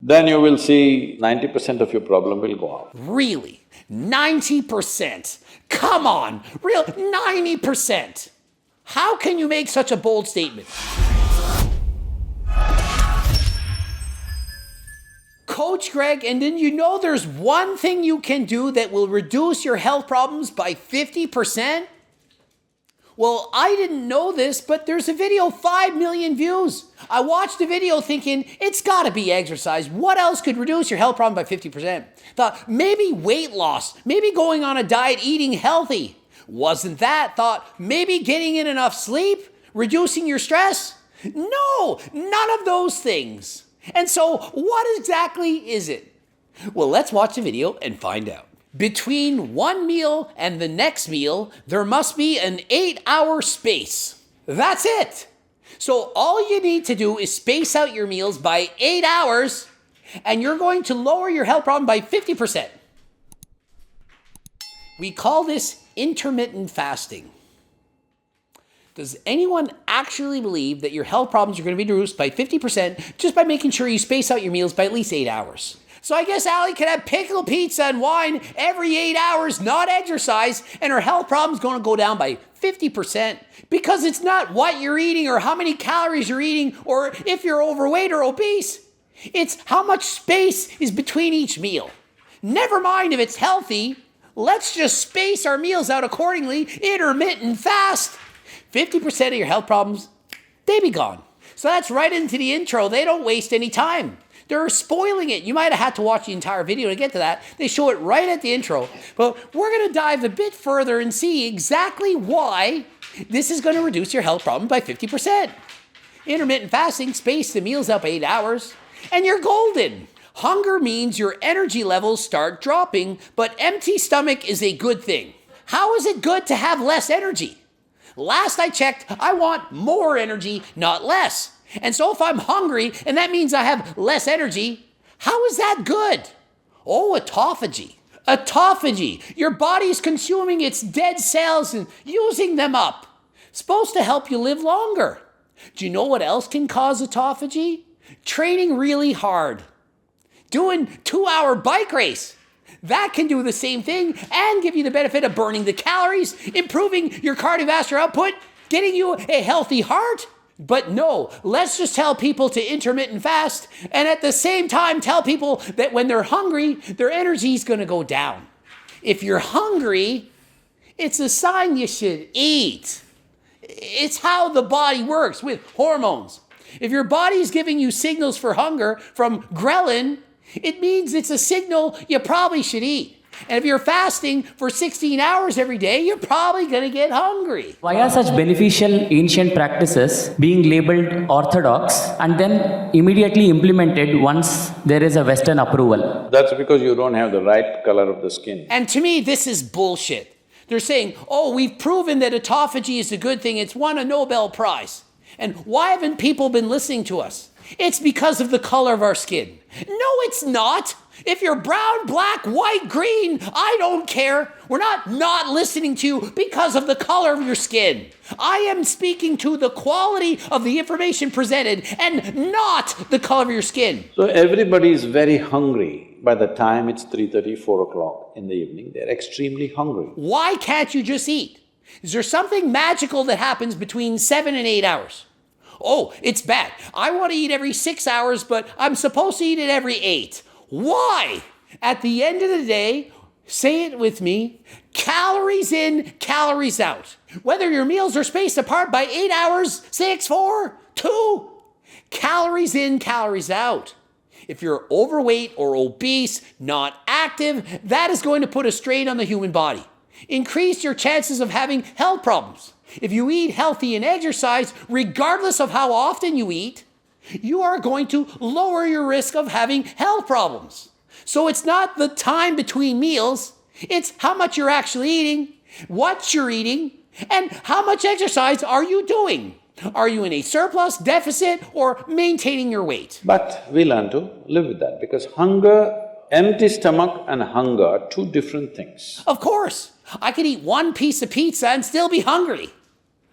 then you will see 90% of your problem will go out. Really? 90%? Come on, real 90%? How can you make such a bold statement? Coach Greg, and then you know there's one thing you can do that will reduce your health problems by 50%? Well, I didn't know this, but there's a video, 5 million views. I watched the video thinking, it's gotta be exercise. What else could reduce your health problem by 50%? Thought, maybe weight loss, maybe going on a diet, eating healthy. Wasn't that. Thought, maybe getting in enough sleep, reducing your stress. No, none of those things. And so, what exactly is it? Well, let's watch the video and find out. Between one meal and the next meal, there must be an 8-hour space. That's it. So all you need to do is space out your meals by 8 hours, and you're going to lower your health problem by 50%. We call this intermittent fasting. Does anyone actually believe that your health problems are going to be reduced by 50% just by making sure you space out your meals by at least 8 hours? So I guess Allie could have pickled pizza and wine every 8 hours, not exercise, and her health problem's going to go down by 50%. Because it's not what you're eating or how many calories you're eating or if you're overweight or obese. It's how much space is between each meal. Never mind if it's healthy. Let's just space our meals out accordingly, intermittent fast. 50% of your health problems, they be gone. So that's right into the intro. They don't waste any time. They're spoiling it. You might have had to watch the entire video to get to that. They show it right at the intro. But we're going to dive a bit further and see exactly why this is going to reduce your health problem by 50%. Intermittent fasting, space the meals out by 8 hours, and you're golden. Hunger means your energy levels start dropping, but empty stomach is a good thing. How is it good to have less energy? Last I checked, I want more energy, not less. And so if I'm hungry, and that means I have less energy, how is that good? Oh, autophagy. Autophagy. Your body's consuming its dead cells and using them up. Supposed to help you live longer. Do you know what else can cause autophagy? Training really hard. Doing 2-hour bike race. That can do the same thing and give you the benefit of burning the calories, improving your cardiovascular output, getting you a healthy heart. But no, let's just tell people to intermittent fast and at the same time tell people that when they're hungry, their energy is going to go down. If you're hungry, it's a sign you should eat. It's how the body works with hormones. If your body's giving you signals for hunger from ghrelin, it means it's a signal you probably should eat. And if you're fasting for 16 hours every day, you're probably going to get hungry. Why are such beneficial ancient practices being labeled orthodox and then immediately implemented once there is a Western approval? That's because you don't have the right color of the skin. And to me, this is bullshit. They're saying, oh, we've proven that autophagy is a good thing. It's won a Nobel Prize. And why haven't people been listening to us? It's because of the color of our skin. No, it's not. If you're brown, black, white, green, I don't care. We're not listening to you because of the color of your skin. I am speaking to the quality of the information presented and not the color of your skin. So everybody is very hungry. By the time it's 3:30, 4 o'clock in the evening, they're extremely hungry. Why can't you just eat? Is there something magical that happens between 7 and 8 hours? Oh, it's bad. I want to eat every 6 hours, but I'm supposed to eat it every 8. Why? At the end of the day, say it with me, calories in, calories out. Whether your meals are spaced apart by 8 hours, 6, 4, 2, calories in, calories out. If you're overweight or obese, not active, that is going to put a strain on the human body. Increase your chances of having health problems. If you eat healthy and exercise, regardless of how often you eat, you are going to lower your risk of having health problems. So it's not the time between meals, it's how much you're actually eating, what you're eating, and how much exercise are you doing. Are you in a surplus, deficit, or maintaining your weight? But we learn to live with that because hunger, empty stomach and hunger are two different things. Of course. I could eat one piece of pizza and still be hungry.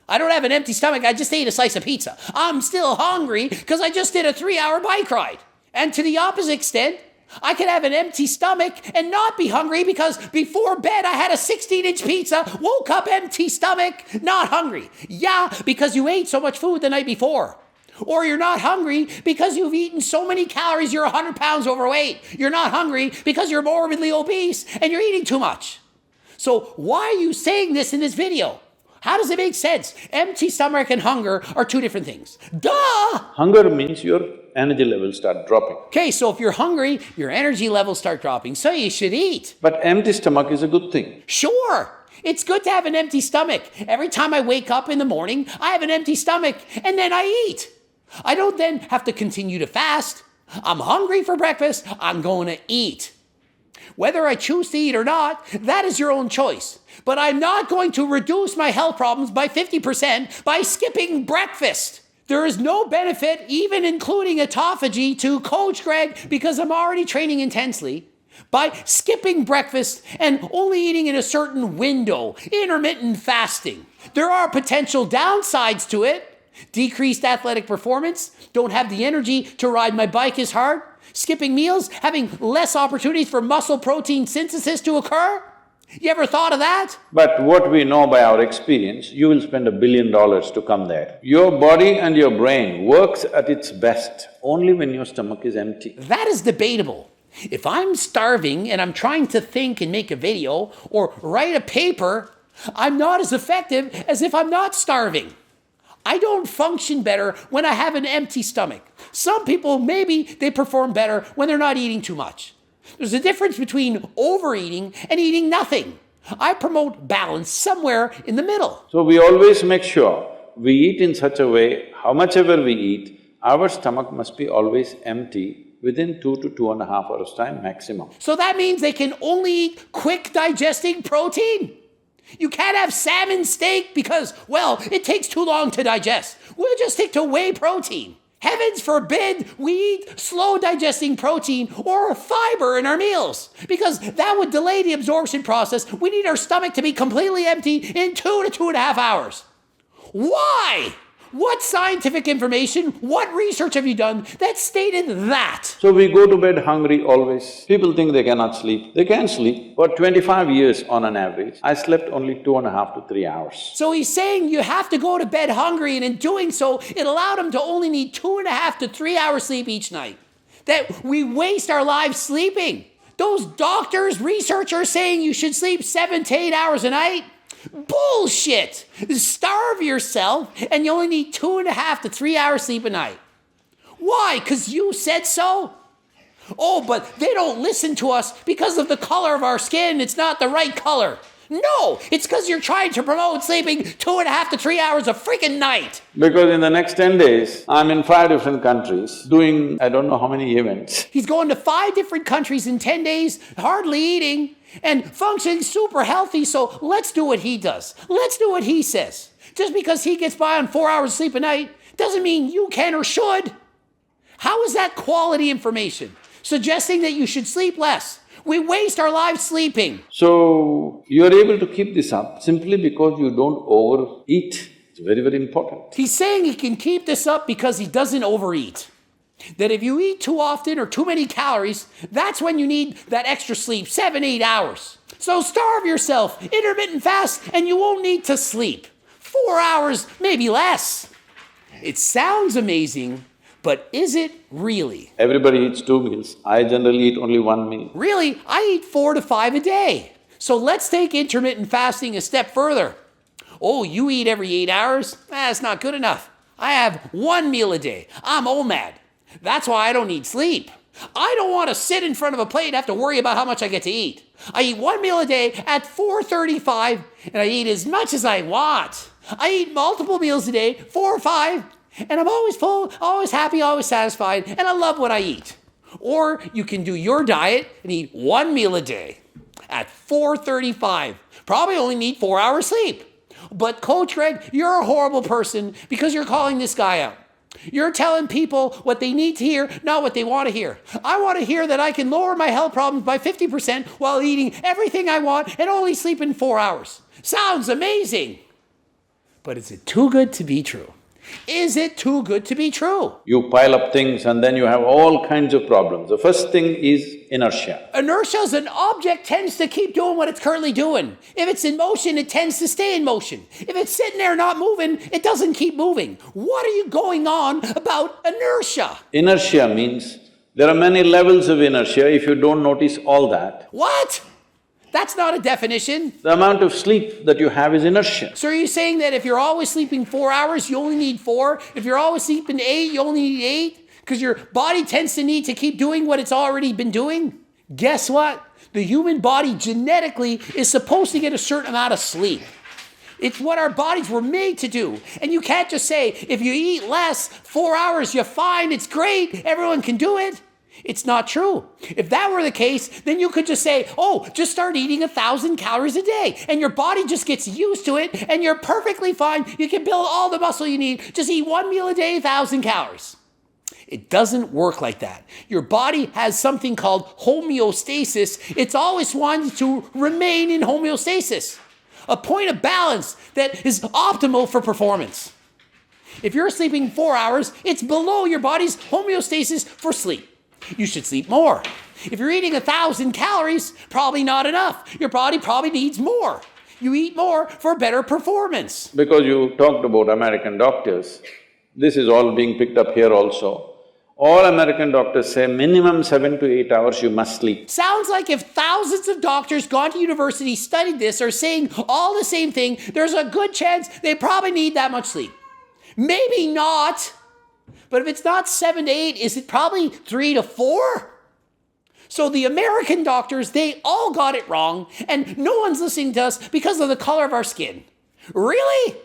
I don't have an empty stomach, I just ate a slice of pizza. I'm still hungry because I just did a 3-hour bike ride. And to the opposite extent, I could have an empty stomach and not be hungry because before bed I had a 16-inch pizza, woke up empty stomach, not hungry. Yeah, because you ate so much food the night before. Or you're not hungry because you've eaten so many calories you're 100 pounds overweight. You're not hungry because you're morbidly obese and you're eating too much. So why are you saying this in this video? How does it make sense? Empty stomach and hunger are two different things. Duh! Hunger means your energy levels start dropping. Okay, so if you're hungry, your energy levels start dropping, so you should eat. But empty stomach is a good thing. Sure, it's good to have an empty stomach. Every time I wake up in the morning, I have an empty stomach, and then I eat. I don't then have to continue to fast. I'm hungry for breakfast, I'm going to eat. Whether I choose to eat or not, that is your own choice. But I'm not going to reduce my health problems by 50% by skipping breakfast. There is no benefit, even including autophagy, to Coach Greg because I'm already training intensely by skipping breakfast and only eating in a certain window, intermittent fasting. There are potential downsides to it. Decreased athletic performance, don't have the energy to ride my bike as hard, skipping meals, having less opportunities for muscle protein synthesis to occur. You ever thought of that? But what we know by our experience, you will spend $1 billion to come there. Your body and your brain works at its best only when your stomach is empty. That is debatable. If I'm starving and I'm trying to think and make a video or write a paper, I'm not as effective as if I'm not starving. I don't function better when I have an empty stomach. Some people, maybe they perform better when they're not eating too much. There's a difference between overeating and eating nothing. I promote balance somewhere in the middle. So we always make sure we eat in such a way, how much ever we eat, our stomach must be always empty within 2 to 2.5 hours time maximum. So that means they can only eat quick digesting protein? You can't have salmon steak because, well, it takes too long to digest. We'll just stick to whey protein. Heavens forbid we eat slow digesting protein or fiber in our meals because that would delay the absorption process. We need our stomach to be completely empty in 2 to 2.5 hours. Why? What scientific information, what research have you done that stated that? So we go to bed hungry always. People think they cannot sleep. They can sleep. For 25 years on an average, I slept only 2.5 to 3 hours. So he's saying you have to go to bed hungry, and in doing so, it allowed him to only need 2.5 to 3 hours sleep each night. That we waste our lives sleeping. Those doctors, researchers saying you should sleep 7 to 8 hours a night? Bullshit! Starve yourself and you only need 2.5 to 3 hours sleep a night. Why? Because you said so? Oh, but they don't listen to us because of the color of our skin. It's not the right color. No, it's because you're trying to promote sleeping 2.5 to 3 hours a freaking night. Because in the next 10 days, I'm in 5 different countries doing I don't know how many events. He's going to 5 different countries in 10 days, hardly eating, and functioning super healthy, so let's do what he does. Let's do what he says. Just because he gets by on 4 hours sleep a night doesn't mean you can or should. How is that quality information? Suggesting that you should sleep less. We waste our lives sleeping. So, you're able to keep this up simply because you don't overeat. It's very, very important. He's saying he can keep this up because he doesn't overeat. That if you eat too often or too many calories, that's when you need that extra sleep, 7, 8 hours. So starve yourself, intermittent fast, and you won't need to sleep. 4 hours, maybe less. It sounds amazing, but is it really? Everybody eats 2 meals. I generally eat only 1 meal. Really, I eat 4 to 5 a day. So let's take intermittent fasting a step further. Oh, you eat every 8 hours? That's not good enough. I have 1 meal a day. I'm OMAD. That's why I don't need sleep. I don't want to sit in front of a plate and have to worry about how much I get to eat. I eat 1 meal a day at 4:35, and I eat as much as I want. I eat multiple meals a day, 4 or 5, and I'm always full, always happy, always satisfied, and I love what I eat. Or you can do your diet and eat 1 meal a day at 4:35. Probably only need 4 hours sleep. But Coach Greg, you're a horrible person because you're calling this guy out. You're telling people what they need to hear, not what they want to hear. I want to hear that I can lower my health problems by 50% while eating everything I want and only sleeping 4 hours. Sounds amazing. But is it too good to be true? Is it too good to be true? You pile up things and then you have all kinds of problems. The first thing is inertia. Inertia is an object tends to keep doing what it's currently doing. If it's in motion, it tends to stay in motion. If it's sitting there not moving, it doesn't keep moving. What are you going on about inertia? Inertia means there are many levels of inertia if you don't notice all that. What? That's not a definition. The amount of sleep that you have is inertia. So are you saying that if you're always sleeping 4 hours, you only need 4? If you're always sleeping 8, you only need 8? Because your body tends to need to keep doing what it's already been doing? Guess what? The human body genetically is supposed to get a certain amount of sleep. It's what our bodies were made to do. And you can't just say, if you eat less, 4 hours, you're fine, it's great, everyone can do it. It's not true. If that were the case, then you could just say, oh, just start eating 1,000 calories a day. And your body just gets used to it and you're perfectly fine. You can build all the muscle you need. Just eat 1 meal a day, 1,000 calories. It doesn't work like that. Your body has something called homeostasis. It's always wanted to remain in homeostasis, a point of balance that is optimal for performance. If you're sleeping 4 hours, it's below your body's homeostasis for sleep. You should sleep more. If you're eating 1,000 calories, probably not enough. Your body probably needs more. You eat more for better performance. Because you talked about American doctors, this is all being picked up here also. All American doctors say minimum 7 to 8 hours you must sleep. Sounds like if thousands of doctors gone to university, studied this, are saying all the same thing, there's a good chance they probably need that much sleep. Maybe not. But if it's not 7 to 8, is it probably 3 to 4? So the American doctors, they all got it wrong, and no one's listening to us because of the color of our skin. Really?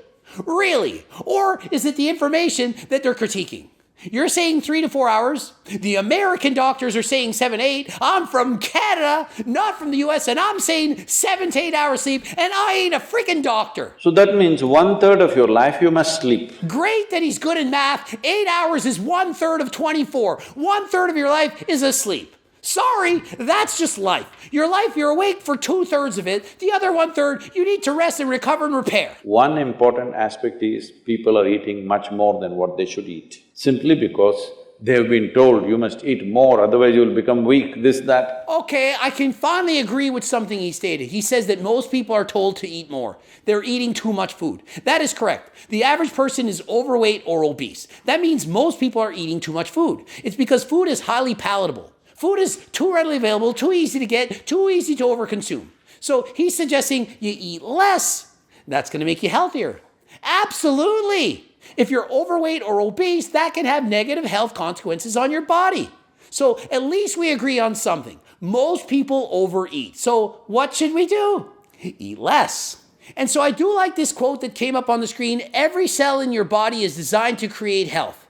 Really? Or is it the information that they're critiquing? You're saying 3 to 4 hours. The American doctors are saying 7, 8. I'm from Canada, not from the US, and I'm saying 7 to 8 hours sleep, and I ain't a freaking doctor. So that means 1/3 of your life you must sleep. Great that he's good in math. 8 hours is 1/3 of 24. 1/3 of your life is asleep. Sorry, that's just life. Your life, you're awake for 2/3 of it. The other 1/3, you need to rest and recover and repair. One important aspect is people are eating much more than what they should eat. Simply because they've been told you must eat more, otherwise you'll become weak, this, that. Okay, I can finally agree with something he stated. He says that most people are told to eat more. They're eating too much food. That is correct. The average person is overweight or obese. That means most people are eating too much food. It's because food is highly palatable. Food is too readily available, too easy to get, too easy to overconsume. So he's suggesting you eat less. That's going to make you healthier. Absolutely. If you're overweight or obese, that can have negative health consequences on your body. So at least we agree on something. Most people overeat. So what should we do? Eat less. And so I do like this quote that came up on the screen. Every cell in your body is designed to create health.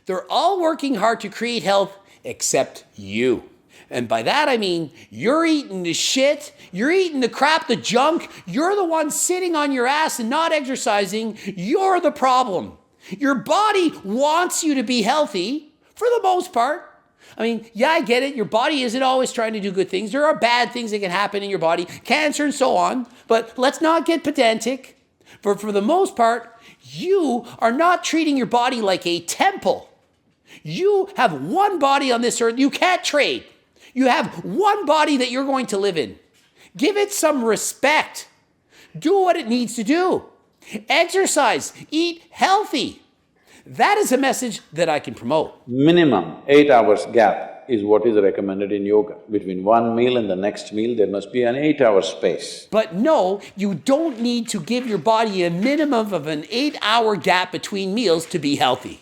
They're all working hard to create health except you. And by that I mean, you're eating the shit, you're eating the crap, the junk, you're the one sitting on your ass and not exercising, you're the problem. Your body wants you to be healthy, for the most part. I mean, yeah, I get it, your body isn't always trying to do good things. There are bad things that can happen in your body, cancer and so on, but let's not get pedantic. For the most part, you are not treating your body like a temple. You have one body on this earth you can't trade. You have one body that you're going to live in. Give it some respect. Do what it needs to do. Exercise. Eat healthy. That is a message that I can promote. Minimum 8 hours gap is what is recommended in yoga. Between one meal and the next meal, there must be an 8-hour space. But no, you don't need to give your body a minimum of an 8-hour gap between meals to be healthy.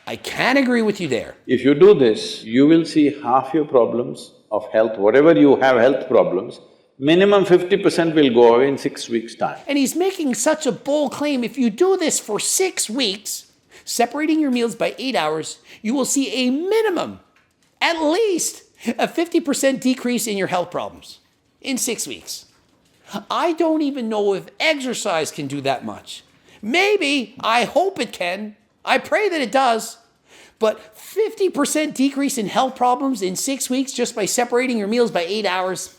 I can agree with you there. If you do this, you will see half your problems of health, whatever you have health problems, minimum 50% will go away in 6 weeks' time. And he's making such a bold claim. If you do this for 6 weeks, separating your meals by 8 hours, you will see a minimum, at least a 50% decrease in your health problems in 6 weeks. I don't even know if exercise can do that much. Maybe, I hope it can. I pray that it does, but 50% decrease in health problems in 6 weeks just by separating your meals by 8 hours,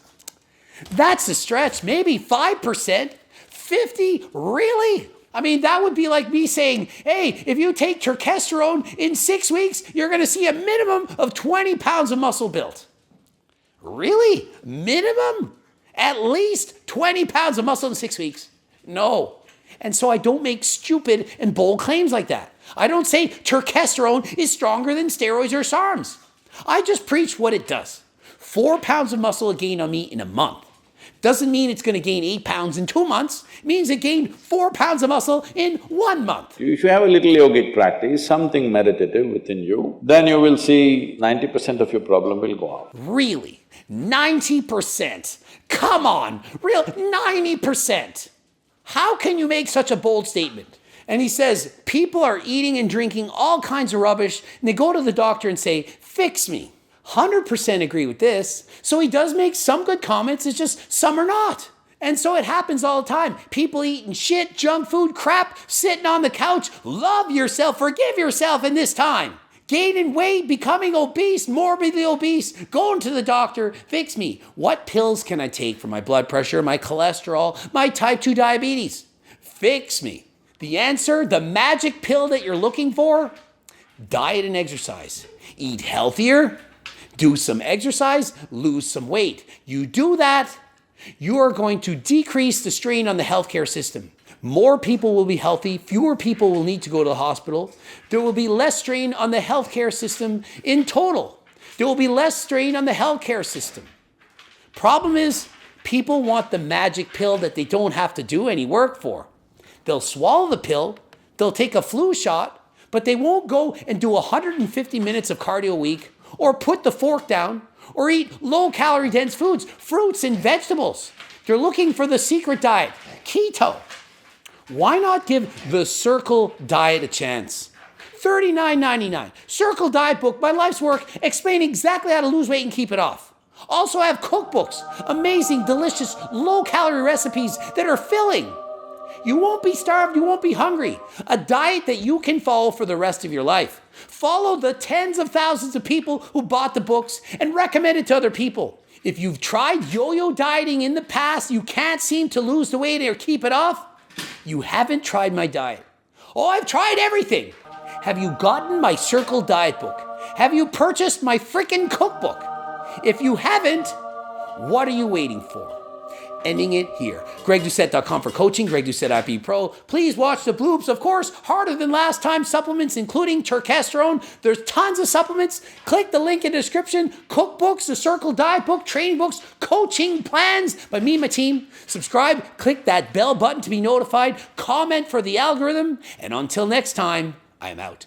that's a stretch. Maybe 5%, 50, really? I mean, that would be like me saying, hey, if you take testosterone in 6 weeks, you're going to see a minimum of 20 pounds of muscle built. Really? Minimum? At least 20 pounds of muscle in 6 weeks? No. And so I don't make stupid and bold claims like that. I don't say testosterone is stronger than steroids or SARMs. I just preach what it does. 4 pounds of muscle gain on me in a month. Doesn't mean it's going to gain 8 pounds in 2 months. It means it gained 4 pounds of muscle in 1 month. If you have a little yogic practice, something meditative within you, then you will see 90% of your problem will go out. Really? 90%? Come on, real 90%? How can you make such a bold statement? And he says, people are eating and drinking all kinds of rubbish, and they go to the doctor and say, fix me. 100% agree with this. So he does make some good comments, it's just some are not. And so it happens all the time. People eating shit, junk food, crap, sitting on the couch. Love yourself, forgive yourself in this time. Gaining weight, becoming obese, morbidly obese, going to the doctor, fix me. What pills can I take for my blood pressure, my cholesterol, my type 2 diabetes? Fix me. The answer, the magic pill that you're looking for? Diet and exercise. Eat healthier, do some exercise, lose some weight. You do that, you are going to decrease the strain on the healthcare system. More people will be healthy, fewer people will need to go to the hospital. There will be less strain on the healthcare system in total. There will be less strain on the healthcare system. Problem is, people want the magic pill that they don't have to do any work for. They'll swallow the pill, they'll take a flu shot, but they won't go and do 150 minutes of cardio a week, or put the fork down, or eat low-calorie dense foods, fruits and vegetables. They're looking for the secret diet, keto. Why not give the Circle diet a chance? $39.99. Circle diet book, my life's work, explain exactly how to lose weight and keep it off. Also have cookbooks, amazing, delicious, low-calorie recipes that are filling. You won't be starved, you won't be hungry. A diet that you can follow for the rest of your life. Follow the tens of thousands of people who bought the books and recommend it to other people. If you've tried yo-yo dieting in the past, you can't seem to lose the weight or keep it off, you haven't tried my diet. Oh, I've tried everything. Have you gotten my Circle diet book? Have you purchased my freaking cookbook? If you haven't, what are you waiting for? Ending it here. GregDoucette.com for coaching, Greg Doucette IP Pro. Please watch the bloops, of course, harder than last time supplements, including testosterone. There's tons of supplements. Click the link in the description. Cookbooks, the Circle diet book, training books, coaching plans by me and my team. Subscribe, click that bell button to be notified, comment for the algorithm, and until next time, I am out.